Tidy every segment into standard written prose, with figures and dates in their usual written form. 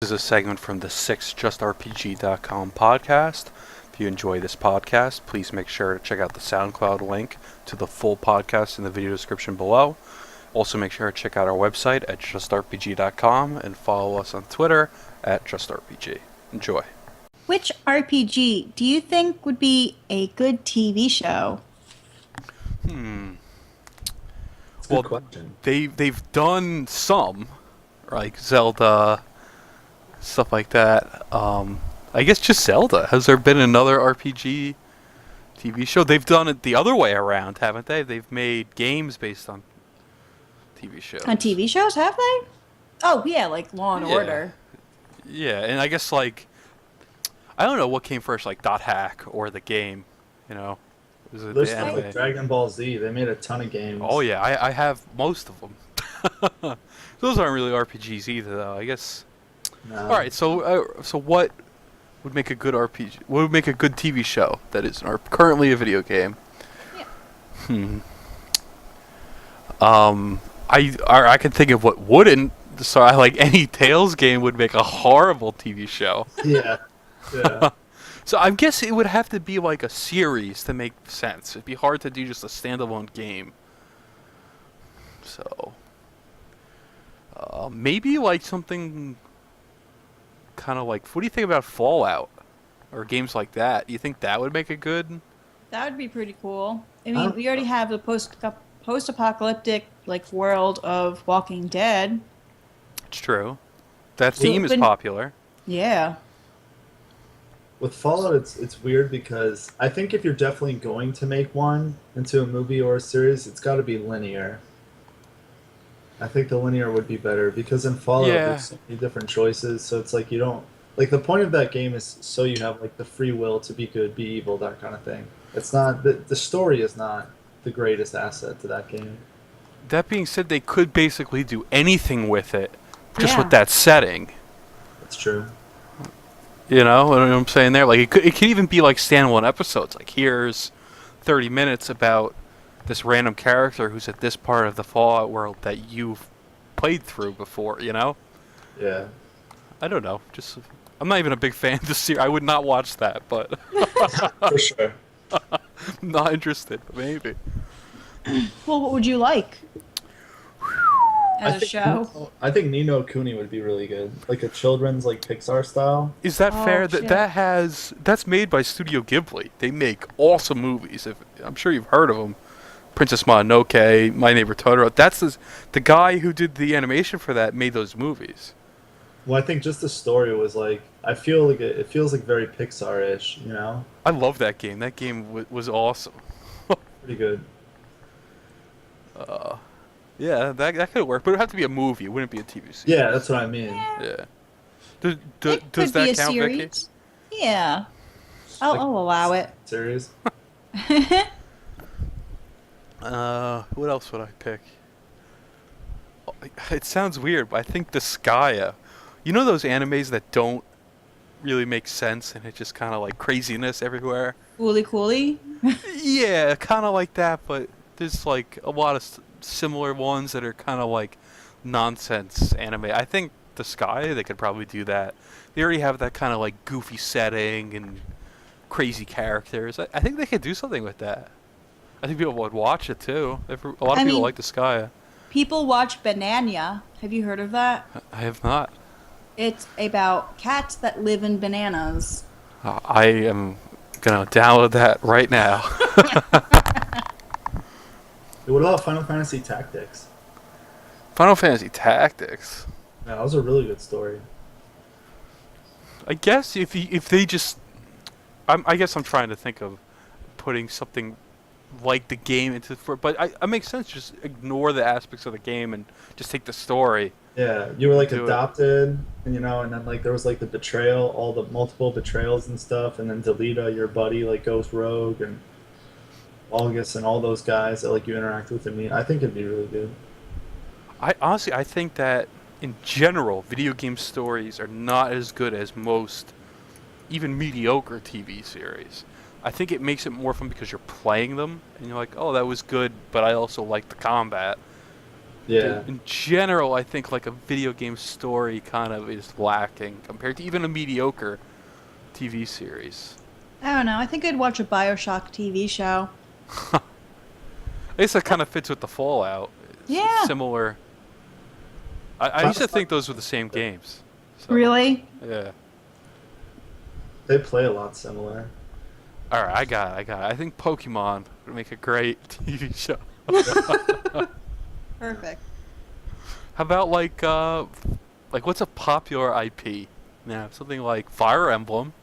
This is a segment from the 6JustRPG.com podcast. If you enjoy this podcast, please make sure to check out the SoundCloud link to the full podcast in the video description below. Also, make sure to check out our website at JustRPG.com and follow us on Twitter at JustRPG. Enjoy. Which RPG do you think would be a good TV show? Well, question. they've done some, like Zelda, stuff like that. I guess just Zelda. Has there been another RPG TV show? They've done it the other way around, haven't they? They've made games based on TV shows. On TV shows, have they? Oh, yeah, like Law and Yeah. Order. Yeah, and I guess, like, I don't know what came first, like Dot Hack or the game, you know? Is it There's the stuff anime? like Dragon Ball Z. They made a ton of games. Oh, yeah, I have most of them. Those aren't really RPGs either, though, I guess. No. All right, so what would make a good RPG? What would make a good TV show that is currently a video game? Yeah. I can think of what wouldn't. So I like any Tales game would make a horrible TV show. Yeah. Yeah. So I guess it would have to be like a series to make sense. It'd be hard to do just a standalone game. So maybe like something kind of like, what do you think about Fallout or games like that? Do you think that would make it good? That would be pretty cool. I mean, we already have the post-apocalyptic like world of Walking Dead. It's true. That theme is but- popular. Yeah. With Fallout, it's weird because I think if you're definitely going to make one into a movie or a series, it's got to be linear. I think the linear would be better because in Fallout Yeah. there's so many different choices, so it's like you don't like the point of that game is so you have like the free will to be good, be evil, that kind of thing. It's not the story is not the greatest asset to that game. That being said, they could basically do anything with it, just Yeah. with that setting. That's true. You know what I'm saying there? Like, it could even be like standalone episodes. Like, here's 30 minutes about this random character who's at this part of the Fallout world that you've played through before, you know? Yeah. I don't know. Just, I'm not even a big fan of the series. I would not watch that, but For sure. I'm not interested. Maybe. Well, what would you like as a show? I think Ni no Kuni would be really good, like a children's like Pixar style. Is that Oh, fair? shit. That's made by Studio Ghibli. They make awesome movies. I'm sure you've heard of them. Princess Mononoke, My Neighbor Totoro. That's the guy who did the animation for that made those movies. Well, I think just the story was like I feel like it feels like very Pixar-ish, you know, I love that game. That game was awesome. pretty good. Yeah, that could work, but it would have to be a movie. It wouldn't be a TV series. Yeah, that's what I mean. Yeah. It Does could that be a count, Vicky? series. Yeah. I'll Like- allow it. Series. What else would I pick? It sounds weird, but I think Disgaea. You know those animes that don't really make sense and it's just kind of like craziness everywhere? Cooly. Yeah, kind of like that, but there's like a lot of similar ones that are kind of like nonsense anime. I think Disgaea, they could probably do that. They already have that kind of like goofy setting and crazy characters. I think they could do something with that. I think people would watch it too. A lot of people like Disgaea. People watch Banana. Have you heard of that? I have not. It's about cats that live in bananas. I am gonna download that right now. What about Final Fantasy Tactics? Final Fantasy Tactics. Yeah, that was a really good story. I guess if they just, I guess I'm trying to think of putting something like the game into, but it makes sense. Just ignore the aspects of the game and just take the story. Yeah, you were like Do it. adopted, and you know, and then like there was like the betrayal, all the multiple betrayals and stuff, and then Delita, your buddy, like goes rogue, and August and all those guys that like you interact with. I think it'd be really good. I think that in general, video game stories are not as good as most, even mediocre TV series. I think it makes it more fun because you're playing them, and you're like, oh, that was good, but I also like the combat. Yeah. In general, I think like a video game story kind of is lacking compared to even a mediocre TV series. I don't know. I think I'd watch a BioShock TV show. I guess that kind of fits with the Fallout. It's Yeah. similar. I used to think those were the same games. So, Really? Yeah. They play a lot similar. All right, I got it. I think Pokemon would make a great TV show. Perfect. How about like what's a popular IP now? Something like Fire Emblem.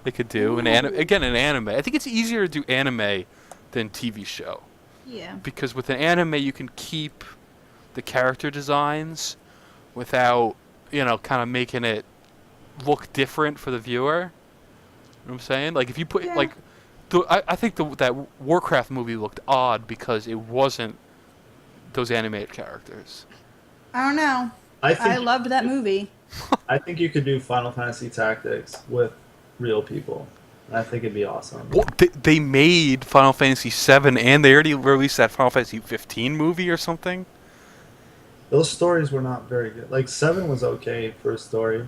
They could do an anime. I think it's easier to do anime than TV show Yeah. because with an anime you can keep the character designs without kind of making it look different for the viewer. You know what I'm saying? Like if you put Yeah. I think that Warcraft movie looked odd because it wasn't those animated characters. I don't know. I think I loved that movie. I think you could do Final Fantasy Tactics with real people. I think it'd be awesome. Well, they made Final Fantasy VII and they already released that Final Fantasy 15 movie or something. Those stories were not very good. Like 7 was okay for a story.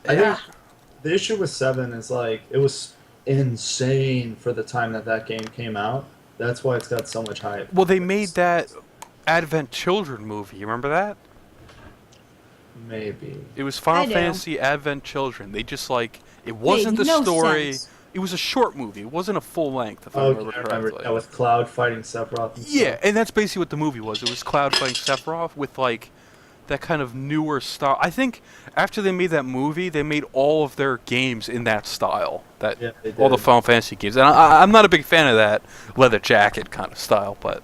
I Yeah. think the issue with 7 is like it was insane for the time that game came out. That's why it's got so much hype. Well, they made that Advent Children movie. You remember that? Maybe. It was Final I do. Fantasy Advent Children. They just it wasn't the no story. sense. It was a short movie. It wasn't a full length, if I Okay, remember I remember. correctly. Yeah, with Cloud fighting Sephiroth and Yeah, stuff. and that's basically what the movie was. It was Cloud fighting Sephiroth with that kind of newer style. I think after they made that movie, they made all of their games in that style. Yeah, they All the did. Final Fantasy games, and I'm not a big fan of that leather jacket kind of style, but.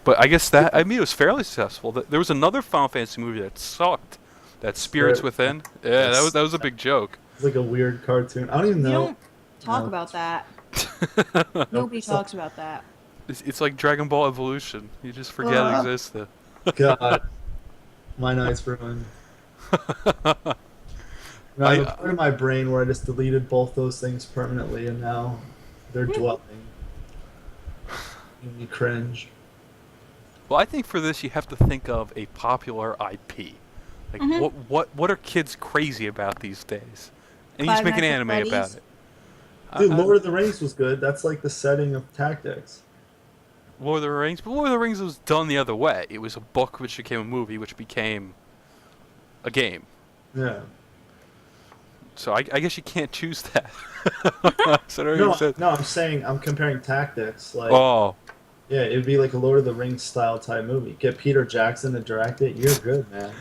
But I guess it was fairly successful. There was another Final Fantasy movie that sucked. That Spirits Spirit- Within. Yeah, that was a big joke. It's like a weird cartoon. I don't even You know. don't talk No. about that. Nobody so- talks about that. It's like Dragon Ball Evolution. You just forget it existed. God, my night's ruined. And I have a part of my brain where I just deleted both those things permanently, and now they're dwelling. Making me cringe. Well, I think for this you have to think of a popular IP. Like what are kids crazy about these days? And you just Five make an Nights at anime about Freddy's. it. Dude, Lord of the Rings was good. That's like the setting of Tactics. Lord of the Rings, but Lord of the Rings was done the other way. It was a book which became a movie, which became a game. Yeah. So I guess you can't choose that. So there No, you said- no, I'm saying I'm comparing Tactics. Like, Oh, yeah, it'd be like a Lord of the Rings style type movie. Get Peter Jackson to direct it. You're good, man.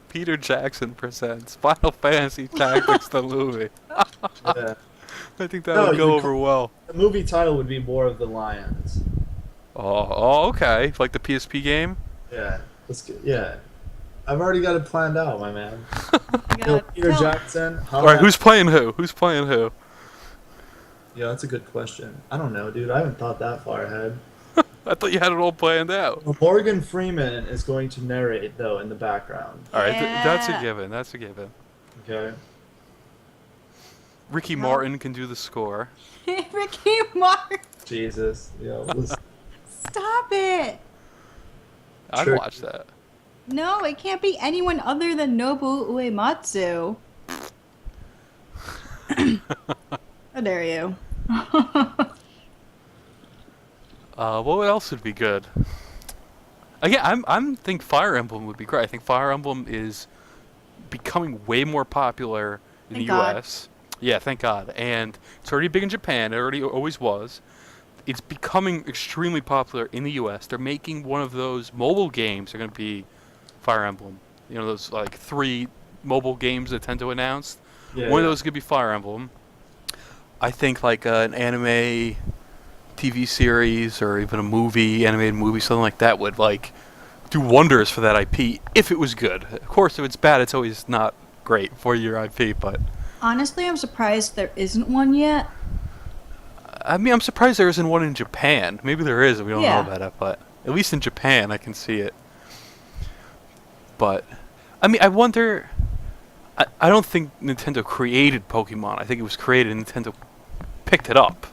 Peter Jackson presents Final Fantasy Tactics the movie. Yeah. I think that No, would go you over well. The movie title would be War of the Lions. Oh, okay. Like the PSP game. Yeah. Let's get. Yeah. I've already got it planned out, my man. You Yo, gotta Peter tell- Jackson. All right, who's playing who? Who's playing who? Yeah, that's a good question. I don't know, dude. I haven't thought that far ahead. I thought you had it all planned out. Morgan Freeman is going to narrate, though, in the background. All right, that's a Yeah. given. That's a given. Okay. Ricky No. Martin can do the score. Ricky Martin, Jesus. Yo, listen. stop it! I'd Sure. watch that. No, it can't be anyone other than Nobu Uematsu. How dare you? What else would be good? Again, I'm think Fire Emblem would be great. I think Fire Emblem is becoming way more popular in Thank the God. U.S. Yeah, thank God. And it's already big in Japan. It already always was. It's becoming extremely popular in the U.S. They're making one of those mobile games. They're going to be Fire Emblem. You know, those like 3 mobile games that Nintendo announced. Yeah, One of yeah. those could be Fire Emblem. I think like an anime TV series or even a movie, animated movie, something like that would like do wonders for that IP if it was good. Of course, if it's bad, it's always not great for your IP. But Honestly, I'm surprised there isn't one yet. I mean, I'm surprised there isn't one in Japan. Maybe there is, and we don't Yeah. know about it. But at least in Japan, I can see it. But I mean, I wonder. I don't think Nintendo created Pokemon. I think it was created. Nintendo picked it up.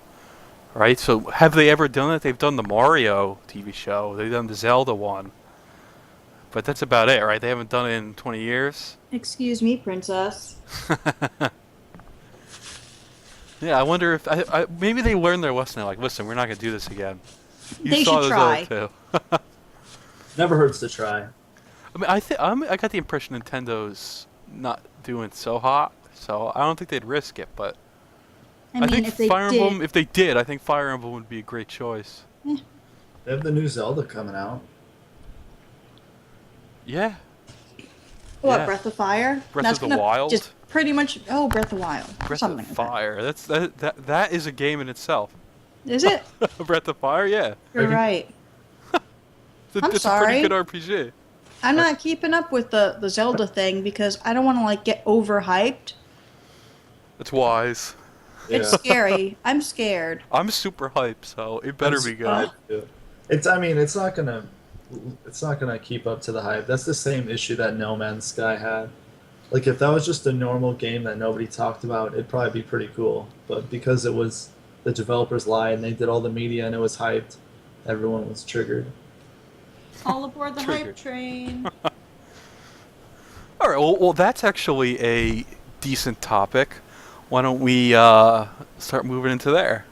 right? So have they ever done it? They've done the Mario TV show. They've done the Zelda one. But that's about it, right? They haven't done it in 20 years. Excuse me, princess. Yeah, I wonder if maybe they learned their lesson. They're like, listen, we're not gonna do this again. You They saw should those try. other two. Never hurts to try. I mean, I got the impression Nintendo's not doing so hot, so I don't think they'd risk it. But I mean, think if they Fire did, Emblem, if they did, I think Fire Emblem would be a great choice. They have the new Zelda coming out. Yeah, what, yeah. Breath of Fire? Breath That's of the gonna Wild? Just pretty much. Oh, Breath of Wild. Breath Something of like Fire. That is a game in itself. that. Is it? Breath of Fire, yeah. You're Okay. right. I'm It's a sorry. pretty good RPG. I'm not keeping up with the Zelda thing because I don't want to like get overhyped. It's wise. It's Yeah. scary. I'm scared. I'm super hyped, so it better be good. I do. It's not gonna keep up to the hype. That's the same issue that No Man's Sky had. Like if that was just a normal game that nobody talked about, it'd probably be pretty cool. But because it was the developers lied and they did all the media and it was hyped, everyone was triggered. All aboard the Triggered. hype train. All right, well, that's actually a decent topic. Why don't we start moving into there?